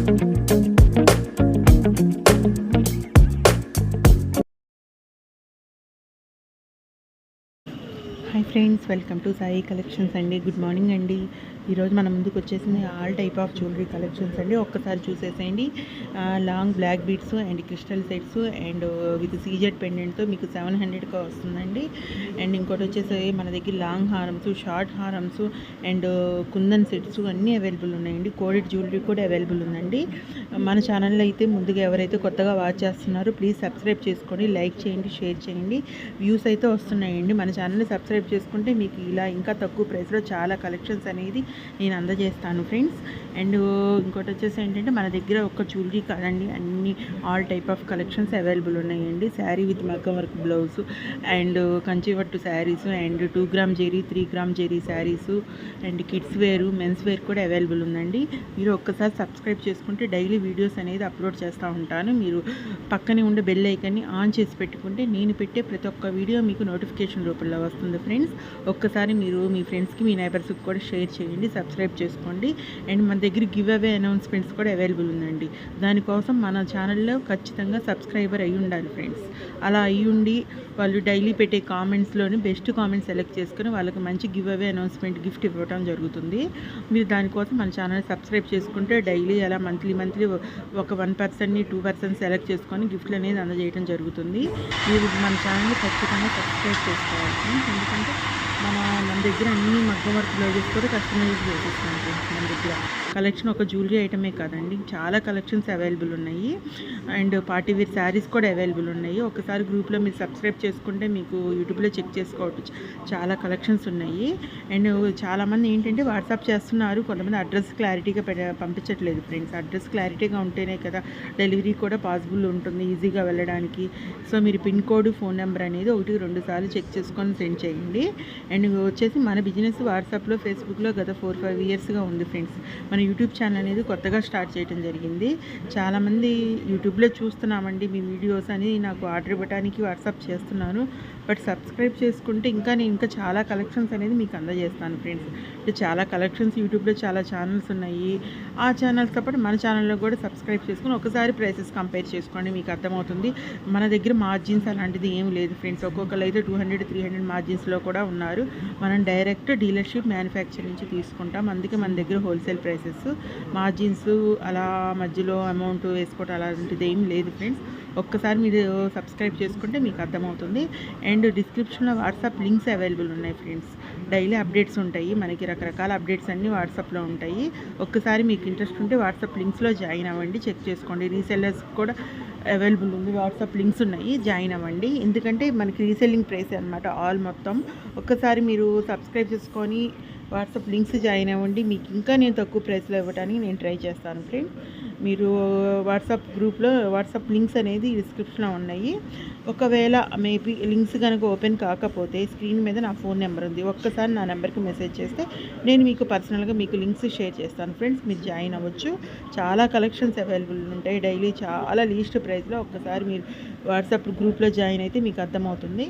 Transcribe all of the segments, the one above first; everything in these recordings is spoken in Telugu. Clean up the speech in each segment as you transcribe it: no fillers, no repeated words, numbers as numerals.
Hi friends, welcome to Sai collections అండి. గుడ్ మార్నింగ్ అండి. ఈరోజు మన ముందుకు వచ్చేసింది all type of jewellery collections అండి. ఒక్కసారి చూసేసేయండి. Long black beads and crystal sets and with CZ పెండెంట్తో మీకు 700కి వస్తుందండి. అండ్ ఇంకోటి వచ్చేసి మన దగ్గర లాంగ్ హారమ్స్, షార్ట్ హారమ్స్ అండ్ కుందన్ సెట్స్ అన్నీ అవైలబుల్ ఉన్నాయండి. కోడెడ్ జ్యువెలరీ కూడా అవైలబుల్ ఉందండి. మన ఛానల్లో అయితే ముందుగా ఎవరైతే కొత్తగా వాచ్ చేస్తున్నారో ప్లీజ్ సబ్స్క్రైబ్ చేసుకోండి, లైక్ చేయండి, షేర్ చేయండి. వ్యూస్ అయితే వస్తున్నాయండి. మన ఛానల్ని సబ్స్క్రైబ్ చేసుకుంటే మీకు ఇలా ఇంకా తక్కువ ప్రైస్లో చాలా కలెక్షన్స్ అనేది నేను అందజేస్తాను ఫ్రెండ్స్. అండ్ ఇంకోటి వచ్చేసి ఏంటంటే మన దగ్గర ఒక జ్యువెలరీ కాదండి, అన్ని all type of collections available ఉన్నాయండి. శారీ విత్ మగ్గం వర్క్ బ్లౌజ్ అండ్ కంచివట్టు శారీస్ అండ్ 2 గ్రామ్ జెరీ, 3 గ్రామ్ జెరీ saris and kids wear, men's wear కూడా అవైలబుల్ ఉందండి. మీరు ఒక్కసారి సబ్స్క్రైబ్ చేసుకుంటే డైలీ వీడియోస్ అనేది అప్లోడ్ చేస్తూ ఉంటాను. మీరు పక్కనే ఉండే బెల్ ఐకాన్ని ఆన్ చేసి పెట్టుకుంటే నేను పెట్టే ప్రతి ఒక్క వీడియో మీకు నోటిఫికేషన్ రూపంలో వస్తుంది ఫ్రెండ్స్. ఒక్కసారి మీరు మీ ఫ్రెండ్స్కి, మీ నైబర్స్కి కూడా షేర్ చేయండి, సబ్స్క్రైబ్ చేసుకోండి. అండ్ మన దగ్గర గివ్ అవే అనౌన్స్మెంట్స్ కూడా అవైలబుల్ ఉందండి. దానికోసం మన ఛానల్లో ఖచ్చితంగా సబ్స్క్రైబర్ అయ్యి ఉండాలి ఫ్రెండ్స్. అలా అయ్యి ఉండి వాళ్ళు డైలీ పెట్టే కామెంట్స్లోని బెస్ట్ కామెంట్స్ సెలెక్ట్ చేసుకుని వాళ్ళకి మంచి గివ్ అవే అనౌన్స్మెంట్ గిఫ్ట్ ఇవ్వడం జరుగుతుంది. మీరు దానికోసం మన ఛానల్ సబ్స్క్రైబ్ చేసుకుంటే డైలీ అలా మంత్లీ ఒక 1%ని 2% సెలెక్ట్ చేసుకొని గిఫ్ట్లు అనేది అందజేయడం జరుగుతుంది. మీరు మన ఛానల్ని ఖచ్చితంగా సబ్స్క్రైబ్ చేసుకోవాలి ఫ్రెండ్స్. ఎందుకంటే మన దగ్గర అన్ని మగ్గం వర్క్ బ్లౌజెస్ కూడా కస్టమైజ్ చేసేస్తాం ఫ్రెండ్స్. మన దగ్గర కలెక్షన్ ఒక జ్యువెలరీ ఐటమే కాదండి, చాలా కలెక్షన్స్ అవైలబుల్ ఉన్నాయి. అండ్ పార్టీ వేర్ శారీస్ కూడా అవైలబుల్ ఉన్నాయి. ఒకసారి గ్రూప్లో మీరు సబ్స్క్రైబ్ చేసుకుంటే మీకు యూట్యూబ్లో చెక్ చేసుకోవచ్చు, చాలా కలెక్షన్స్ ఉన్నాయి. అండ్ చాలామంది ఏంటంటే వాట్సాప్ చేస్తున్నారు, కొంతమంది అడ్రస్ క్లారిటీగా పంపించట్లేదు ఫ్రెండ్స్. అడ్రస్ క్లారిటీగా ఉంటేనే కదా డెలివరీ కూడా పాసిబుల్ ఉంటుంది, ఈజీగా వెళ్ళడానికి. సో మీరు పిన్ కోడ్, ఫోన్ నెంబర్ అనేది 1-2 సార్లు చెక్ చేసుకొని సెండ్ చేయండి. అండ్ వచ్చేసి మన బిజినెస్ వాట్సాప్లో, ఫేస్బుక్లో గత 4-5 ఇయర్స్గా ఉంది ఫ్రెండ్స్. మన యూట్యూబ్ ఛానల్ అనేది కొత్తగా స్టార్ట్ చేయడం జరిగింది. చాలామంది యూట్యూబ్లో చూస్తున్నామండి మీ వీడియోస్ అని నాకు ఆర్డర్ ఇవ్వడానికి వాట్సాప్ చేస్తున్నాను. బట్ సబ్స్క్రైబ్ చేసుకుంటే నేను ఇంకా చాలా కలెక్షన్స్ అనేది మీకు అందజేస్తాను ఫ్రెండ్స్. చాలా కలెక్షన్స్ యూట్యూబ్లో చాలా ఛానల్స్ ఉన్నాయి. ఆ ఛానల్స్తో పాటు మన ఛానల్లో కూడా సబ్స్క్రైబ్ చేసుకుని ఒకసారి ప్రైసెస్ కంపేర్ చేసుకోండి, మీకు అర్థమవుతుంది. మన దగ్గర మార్జిన్స్ అలాంటిది ఏం లేదు ఫ్రెండ్స్. ఒక్కొక్కరు అయితే 200-300 మార్జిన్స్లో కూడా ఉన్నారు. మనం డైరెక్ట్ డీలర్షిప్, మ్యానుఫ్యాక్చర్ నుంచి తీసుకుంటాం. అందుకే మన దగ్గర హోల్సేల్ ప్రైసెస్, మార్జిన్స్ అలా మధ్యలో అమౌంట్ వేసుకోవడం అలాంటిది ఏం లేదు ఫ్రెండ్స్. ఒక్కసారి మీరు సబ్స్క్రైబ్ చేసుకుంటే మీకు అర్థమవుతుంది. అండ్ డిస్క్రిప్షన్లో వాట్సాప్ లింక్స్ అవైలబుల్ ఉన్నాయి ఫ్రెండ్స్. డైలీ అప్డేట్స్ ఉంటాయి, మనకి రకరకాల అప్డేట్స్ అన్నీ వాట్సాప్లో ఉంటాయి. ఒక్కసారి మీకు ఇంట్రెస్ట్ ఉంటే వాట్సాప్ లింక్స్లో జాయిన్ అవ్వండి, చెక్ చేసుకోండి. రీసెల్లర్స్ కూడా అవైలబుల్ ఉంది, వాట్సాప్ లింక్స్ ఉన్నాయి, జాయిన్ అవ్వండి. ఎందుకంటే మనకి రీసెల్లింగ్ ప్రైస్ అనమాట ఆల్ మొత్తం. ఒక్కసారి మీరు సబ్స్క్రైబ్ చేసుకొని వాట్సాప్ లింక్స్ జాయిన్ అవ్వండి. మీకు ఇంకా నేను తక్కువ ప్రైస్లో ఇవ్వడానికి నేను ట్రై చేస్తాను ఫ్రెండ్. మీరు వాట్సాప్ గ్రూప్లో వాట్సాప్ లింక్స్ అనేది డిస్క్రిప్షన్లో ఉన్నాయి. ఒకవేళ మేబీ లింక్స్ కనుక ఓపెన్ కాకపోతే స్క్రీన్ మీద నా ఫోన్ నెంబర్ ఉంది, ఒక్కసారి నా నెంబర్కి మెసేజ్ చేస్తే నేను మీకు పర్సనల్గా మీకు లింక్స్ షేర్ చేస్తాను ఫ్రెండ్స్. మీరు జాయిన్ అవ్వచ్చు. చాలా కలెక్షన్స్ అవైలబుల్ ఉంటాయి డైలీ, చాలా లీస్ట్ ప్రైస్లో. ఒక్కసారి మీరు వాట్సాప్ గ్రూప్లో జాయిన్ అయితే మీకు అర్థమవుతుంది.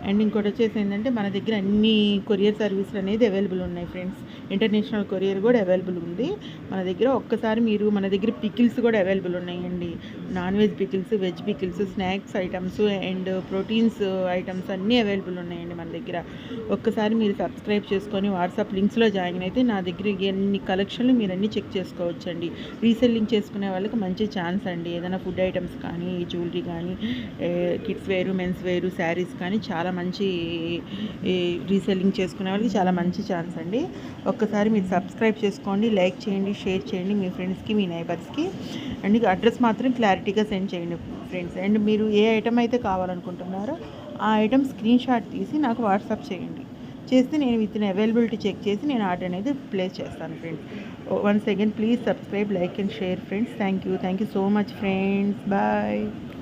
అండ్ ఇంకోటి వచ్చేసి ఏంటంటే మన దగ్గర అన్ని కొరియర్ సర్వీసులు అనేది అవైలబుల్ ఉన్నాయి ఫ్రెండ్స్. ఇంటర్నేషనల్ కొరియర్ కూడా అవైలబుల్ ఉంది మన దగ్గర. ఒక్కసారి మీరు మన దగ్గర పికిల్స్ కూడా అవైలబుల్ ఉన్నాయండి. Non veg pickles, veg pickles, snacks items and proteins items అన్నీ అవైలబుల్ ఉన్నాయండి మన దగ్గర. ఒక్కసారి మీరు సబ్స్క్రైబ్ చేసుకొని వాట్సాప్ లింక్స్లో జాయిన్ అయితే నా దగ్గర ఎన్ని కలెక్షన్లు మీరు అన్నీ చెక్ చేసుకోవచ్చండి. రీసెల్లింగ్ చేసుకునే వాళ్ళకి మంచి ఛాన్స్ అండి. ఏదైనా ఫుడ్ ఐటమ్స్ కానీ, జ్యువెలరీ కానీ, కిడ్స్ వేరు, మెన్స్ వేరు, శారీస్ కానీ చాలా మంచి రీసెల్లింగ్ చేసుకునే వాళ్ళకి చాలా మంచి ఛాన్స్ అండి. ఒక్కసారి మీరు సబ్స్క్రైబ్ చేసుకోండి, లైక్ చేయండి, షేర్ చేయండి మీ ఫ్రెండ్స్కి, మీ నైబర్స్కి. అండ్ అడ్రస్ మాత్రం క్లారిటీగా సెండ్ చేయండి ఫ్రెండ్స్. అండ్ మీరు ఏ ఐటమ్ అయితే కావాలనుకుంటున్నారో ఆ ఐటమ్ స్క్రీన్ షాట్ తీసి నాకు వాట్సాప్ చేయండి. చేస్తే నేను విత్ అవైలబిలిటీ చెక్ చేసి నేను ఆర్డర్ అనేది ప్లేస్ చేస్తాను friends. Once again please subscribe, like and share friends. Thank you so much friends. Bye.